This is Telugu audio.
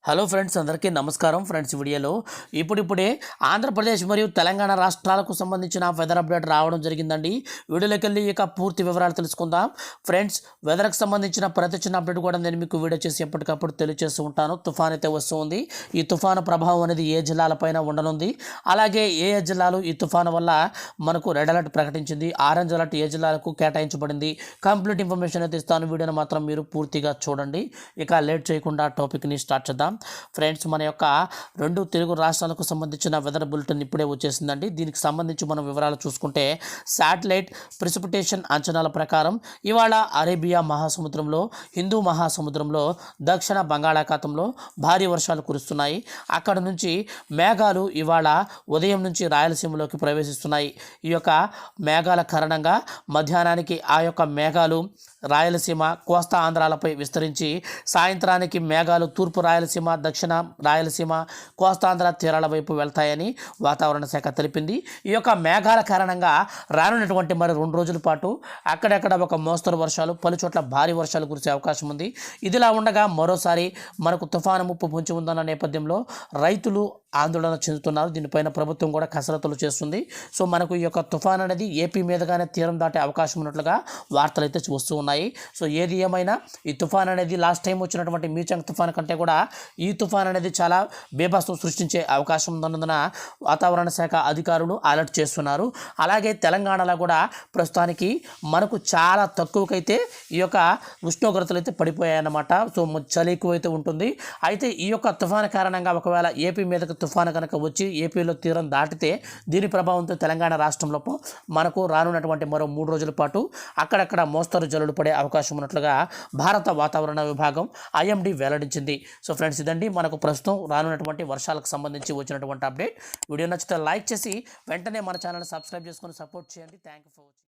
హలో ఫ్రెండ్స్, అందరికీ నమస్కారం. ఫ్రెండ్స్, వీడియోలో ఇప్పుడిప్పుడే ఆంధ్రప్రదేశ్ మరియు తెలంగాణ రాష్ట్రాలకు సంబంధించిన వెదర్ అప్డేట్ రావడం జరిగిందండి. వీడియోలోకి వెళ్ళి ఇక పూర్తి వివరాలు తెలుసుకుందాం. ఫ్రెండ్స్, వెదర్కి సంబంధించిన ప్రతి చిన్న అప్డేట్ కూడా నేను మీకు వీడియో చేసి ఎప్పటికప్పుడు తెలియజేస్తూ ఉంటాను. తుఫాన్ అయితే వస్తుంది. ఈ తుఫాను ప్రభావం అనేది ఏ జిల్లాలపైన ఉండనుంది, అలాగే ఏ జిల్లాలు ఈ తుఫాను వల్ల మనకు రెడ్ అలర్ట్ ప్రకటించింది, ఆరెంజ్ అలర్ట్ ఏ జిల్లాలకు కేటాయించబడింది, కంప్లీట్ ఇన్ఫర్మేషన్ అయితే ఇస్తాను. వీడియోని మాత్రం మీరు పూర్తిగా చూడండి. ఇక లేట్ చేయకుండా టాపిక్ని స్టార్ట్ చేద్దాం. ఫ్రెండ్స్, మన యొక్క రెండు తెలుగు రాష్ట్రాలకు సంబంధించిన వెదర్ బులెటిన్ ఇప్పుడే వచ్చేసిందండి. దీనికి సంబంధించి మనం వివరాలు చూసుకుంటే, శాటిలైట్ ప్రిసిపిటేషన్ అంచనాల ప్రకారం ఇవాళ అరేబియా మహాసముద్రంలో, హిందూ మహాసముద్రంలో, దక్షిణ బంగాళాఖాతంలో భారీ వర్షాలు కురుస్తున్నాయి. అక్కడ నుంచి మేఘాలు ఇవాళ ఉదయం నుంచి రాయలసీమలోకి ప్రవేశిస్తున్నాయి. ఈ యొక్క మేఘాల కారణంగా మధ్యాహ్నానికి ఆ యొక్క మేఘాలు రాయలసీమ, కోస్తా ఆంధ్రాలపై విస్తరించి సాయంత్రానికి మేఘాలు తూర్పు రాయలసీమ, దక్షిణ రాయలసీమ, కోస్తాంధ్ర తీరాల వైపు వెళ్తాయని వాతావరణ శాఖ తెలిపింది. ఈ యొక్క మేఘాల కారణంగా రానున్నటువంటి మరి 2 రోజుల పాటు అక్కడక్కడ ఒక మోస్తరు వర్షాలు, పలుచోట్ల భారీ వర్షాలు కురిసే అవకాశం ఉంది. ఇదిలా ఉండగా మరోసారి మనకు తుఫాను ముప్పు పొంచి ఉందన్న నేపథ్యంలో రైతులు ఆందోళన చెందుతున్నారు. దీనిపైన ప్రభుత్వం కూడా కసరత్తులు చేస్తుంది. సో మనకు ఈ యొక్క తుఫాన్ అనేది ఏపీ మీదుగానే తీరం దాటే అవకాశం ఉన్నట్లుగా వార్తలు అయితే వస్తూ ఉన్నాయి. సో ఏది ఏమైనా ఈ తుఫాన్ అనేది లాస్ట్ టైం వచ్చినటువంటి మీచంగ్ తుఫాన్ కంటే కూడా ఈ తుఫాన్ అనేది చాలా బీభత్సం సృష్టించే అవకాశం ఉన్నందున వాతావరణ శాఖ అధికారులు అలర్ట్ చేస్తున్నారు. అలాగే తెలంగాణలో కూడా ప్రస్తుతానికి మనకు చాలా తక్కువకైతే ఈ యొక్క ఉష్ణోగ్రతలు అయితే పడిపోయాయన్నమాట. సో చలి ఎక్కువైతే ఉంటుంది. అయితే ఈ యొక్క తుఫాన్ కారణంగా ఒకవేళ ఏపీ మీదకి తుఫాను కనుక వచ్చి ఏపీలో తీరం దాటితే దీని ప్రభావంతో తెలంగాణ రాష్ట్రంలో మనకు రానున్నటువంటి మరో 3 రోజుల పాటు అక్కడక్కడ మోస్తరు జల్లులు పడే అవకాశం ఉన్నట్లుగా భారత వాతావరణ విభాగం ఐఎండీ వెల్లడించింది. సో ఫ్రెండ్స్, ఇదండి మనకు ప్రస్తుతం రానున్నటువంటి వర్షాలకు సంబంధించి వచ్చినటువంటి అప్డేట్. వీడియో నచ్చితే లైక్ చేసి వెంటనే మన ఛానల్ సబ్స్క్రైబ్ చేసుకొని సపోర్ట్ చేయండి. Thank you for watching.